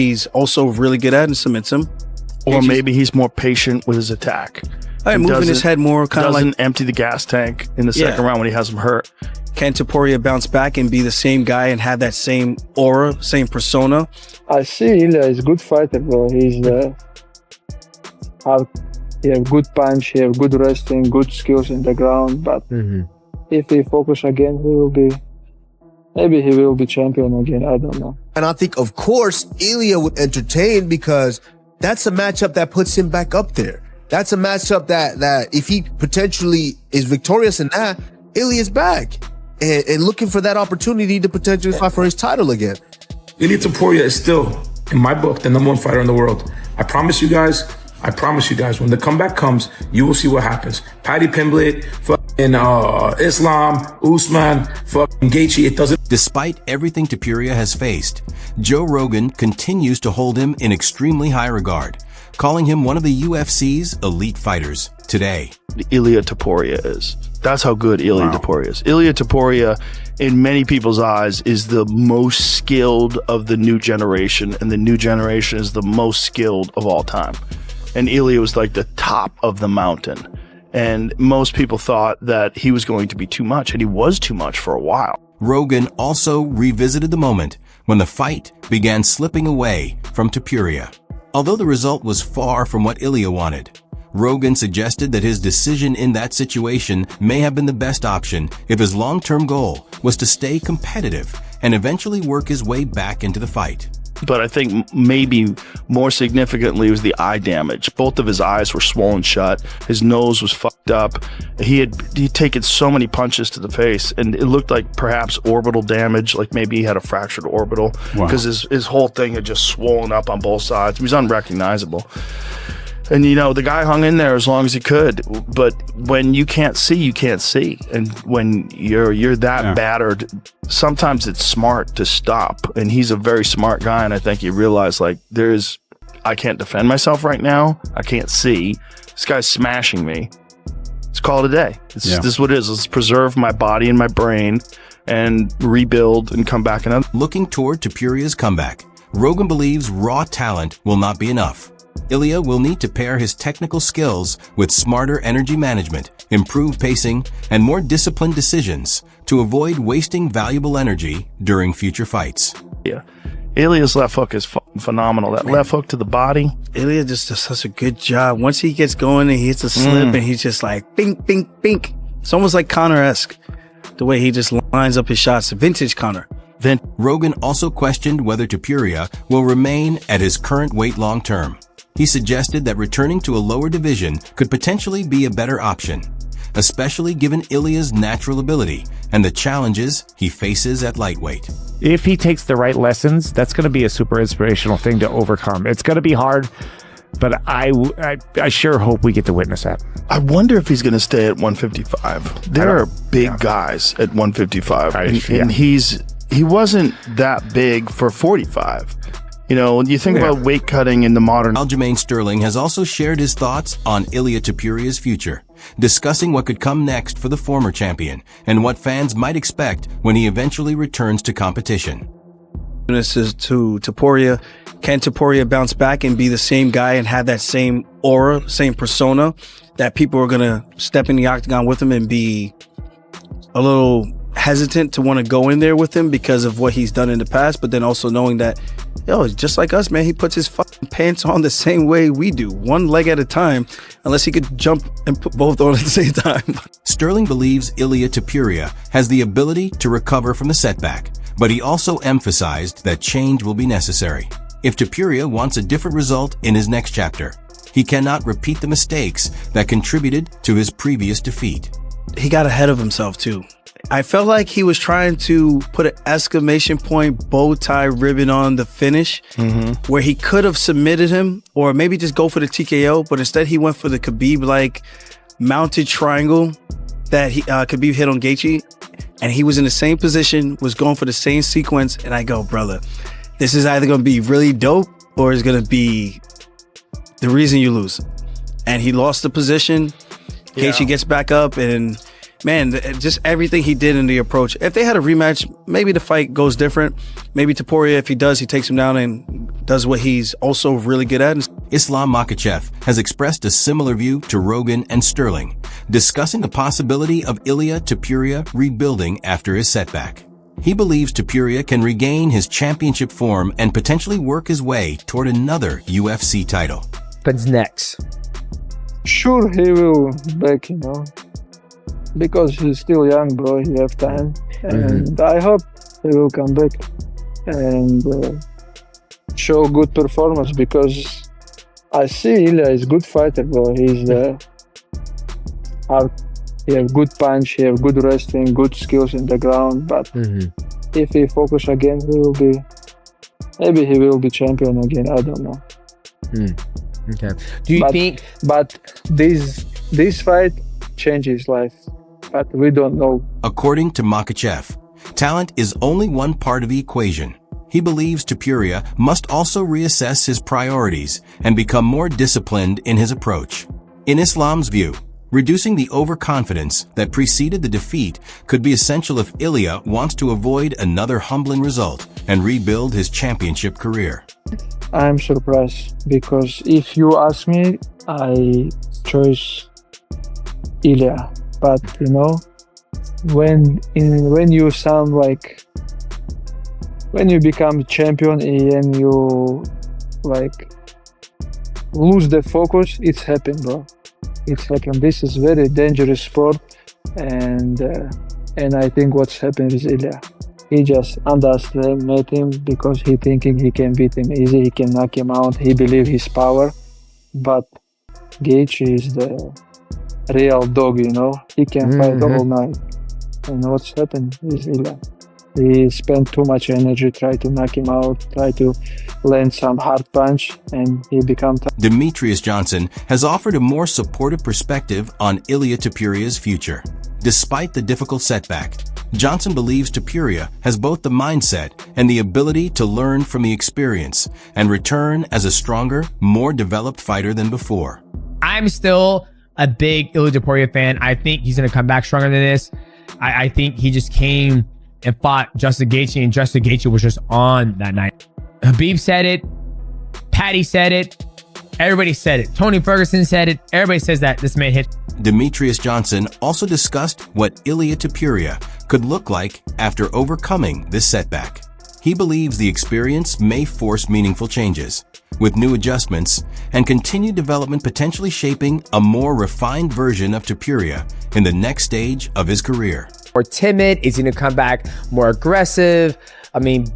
he's also really good at and submits him. Or maybe he's more patient with his attack. Moving his head more, kind of like doesn't empty the gas tank in the second round when he has him hurt. Can Topuria bounce back and be the same guy and have that same aura, same persona? I see Ilia is a good fighter, bro. He's he have good punch, he have good wrestling, good skills in the ground. But if he focus again, maybe he will be champion again. I don't know. And I think, of course, Ilia would entertain because that's a matchup that puts him back up there. That's a matchup that if he potentially is victorious in that, Ilia's back and looking for that opportunity to potentially fight for his title again. Ilia Topuria is still, in my book, the #1 fighter in the world. I promise you guys, when the comeback comes, you will see what happens. Paddy Pimblett, fucking Islam, Usman, fucking Gaethje, it doesn't. Despite everything Topuria has faced, Joe Rogan continues to hold him in extremely high regard, calling him one of the UFC's elite fighters today. Ilia Topuria is. That's how good Ilia Topuria is. Ilia Topuria, in many people's eyes, is the most skilled of the new generation, and the new generation is the most skilled of all time. And Ilia was like the top of the mountain. And most people thought that he was going to be too much, and he was too much for a while. Rogan also revisited the moment when the fight began slipping away from Topuria. Although the result was far from what Ilia wanted, Rogan suggested that his decision in that situation may have been the best option if his long-term goal was to stay competitive and eventually work his way back into the fight. But I think maybe more significantly was the eye damage. Both of his eyes were swollen shut. His nose was fucked up. He'd taken so many punches to the face, and it looked like perhaps orbital damage, like maybe he had a fractured orbital, because his whole thing had just swollen up on both sides. He was unrecognizable. And, you know, the guy hung in there as long as he could. But when you can't see, you can't see. And when you're that battered, sometimes it's smart to stop. And he's a very smart guy. And I think he realized, like, I can't defend myself right now. I can't see. This guy's smashing me. Let's call it a day. This is what it is. Let's preserve my body and my brain and rebuild and come back another. Looking toward Topuria's comeback, Rogan believes raw talent will not be enough. Ilia will need to pair his technical skills with smarter energy management, improved pacing, and more disciplined decisions to avoid wasting valuable energy during future fights. Yeah. Ilia's left hook is phenomenal. That left hook to the body. Ilia just does such a good job. Once he gets going and he hits a slip and he's just like, bink, bink, bink. It's almost like Conor-esque, the way he just lines up his shots. Vintage Conor. Rogan also questioned whether Topuria will remain at his current weight long term. He suggested that returning to a lower division could potentially be a better option, especially given Ilia's natural ability and the challenges he faces at lightweight. If he takes the right lessons, that's going to be a super inspirational thing to overcome. It's going to be hard, but I sure hope we get to witness that. I wonder if he's going to stay at 155. There are big guys at 155, and he wasn't that big for 45. You know, when you think about weight cutting in the modern... Aljamain Sterling has also shared his thoughts on Ilia Topuria's future, discussing what could come next for the former champion and what fans might expect when he eventually returns to competition. This is to Topuria. Can Topuria bounce back and be the same guy and have that same aura, same persona, that people are going to step in the octagon with him and be a little hesitant to want to go in there with him because of what he's done in the past, but then also knowing that, yo, just like us, man, he puts his fucking pants on the same way we do, one leg at a time, unless he could jump and put both on at the same time. Sterling believes Ilia Topuria has the ability to recover from the setback, but he also emphasized that change will be necessary. If Topuria wants a different result in his next chapter, he cannot repeat the mistakes that contributed to his previous defeat. He got ahead of himself too. I felt like he was trying to put an exclamation point bow tie ribbon on the finish where he could have submitted him or maybe just go for the TKO, but instead he went for the Khabib-like mounted triangle that Khabib hit on Gaethje, and he was in the same position, was going for the same sequence, and I go, brother, this is either going to be really dope or it's going to be the reason you lose. And he lost the position. Gaethje gets back up and man, just everything he did in the approach. If they had a rematch, maybe the fight goes different. Maybe Topuria, if he does, he takes him down and does what he's also really good at. Islam Makhachev has expressed a similar view to Rogan and Sterling, discussing the possibility of Ilia Topuria rebuilding after his setback. He believes Topuria can regain his championship form and potentially work his way toward another UFC title. What's next? Sure, he will back, because he's still young, bro. He have time, and I hope he will come back and show good performance, because I see Ilia is good fighter, bro. He's hard. He have good punch, he have good wrestling, good skills in the ground. But if he focus again, maybe he will be champion again. I don't know. Okay. Do you think? But this fight changes his life. But we don't know. According to Makhachev, talent is only one part of the equation. He believes Topuria must also reassess his priorities and become more disciplined in his approach. In Islam's view, reducing the overconfidence that preceded the defeat could be essential if Ilia wants to avoid another humbling result and rebuild his championship career. I'm surprised, because if you ask me, I choose Ilia. But when you become champion and you lose the focus, it's happened, bro. It's happened. This is very dangerous sport, and I think what's happened is Ilia. He just underestimated him because he thinking he can beat him easy, he can knock him out, he believe his power. But Gaethje is the real dog, he can fight all night. And what's happened is Ilia. He spent too much energy, try to knock him out, try to land some hard punch, and he become tough. Demetrius Johnson has offered a more supportive perspective on Ilia Topuria's future. Despite the difficult setback, Johnson believes Topuria has both the mindset and the ability to learn from the experience and return as a stronger, more developed fighter than before. I'm still a big Ilia Topuria fan. I think he's going to come back stronger than this. I think he just came and fought Justin Gaethje, and Justin Gaethje was just on that night. Khabib said it. Paddy said it. Everybody said it. Tony Ferguson said it. Everybody says that this man hit. Demetrius Johnson also discussed what Ilia Topuria could look like after overcoming this setback. He believes the experience may force meaningful changes, with new adjustments and continued development potentially shaping a more refined version of Topuria in the next stage of his career. More timid, is he going to come back more aggressive? I mean,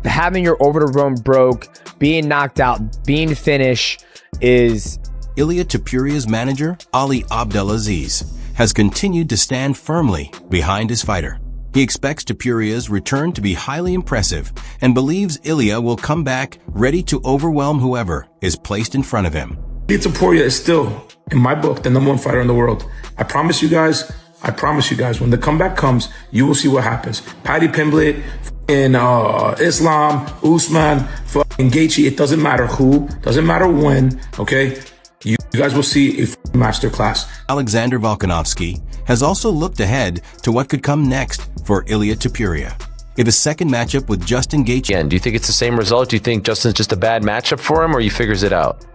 having your over the room broke, being knocked out, being finished is... Ilia Topuria's manager, Ali Abdelaziz, has continued to stand firmly behind his fighter. He expects Topuria's return to be highly impressive and believes Ilia will come back ready to overwhelm whoever is placed in front of him. Ilia Topuria is still, in my book, the #1 fighter in the world. I promise you guys, when the comeback comes, you will see what happens. Paddy Pimblett, Islam, Usman, Gaethje, it doesn't matter who, doesn't matter when, okay? You guys will see a masterclass. Alexander Volkanovski has also looked ahead to what could come next for Ilia Topuria. If a second matchup with Justin Gaethje... Again, do you think it's the same result? Do you think Justin's just a bad matchup for him, or he figures it out?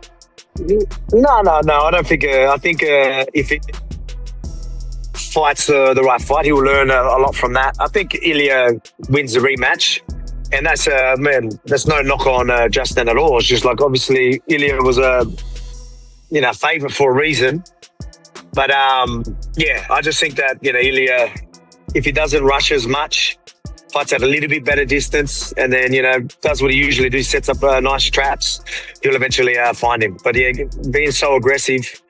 No. I don't think... I think if it fights the right fight, he will learn a lot from that. I think Ilia wins the rematch. And that's, that's no knock on Justin at all. It's just like, obviously, Ilia was a... favorite for a reason. But I just think that, Ilia, if he doesn't rush as much, fights at a little bit better distance, and then, does what he usually does, sets up nice traps, he'll eventually find him. But yeah, being so aggressive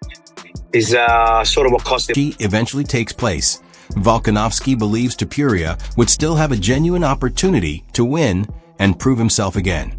is sort of what cost him. He eventually takes place. Volkanovski believes Topuria would still have a genuine opportunity to win and prove himself again.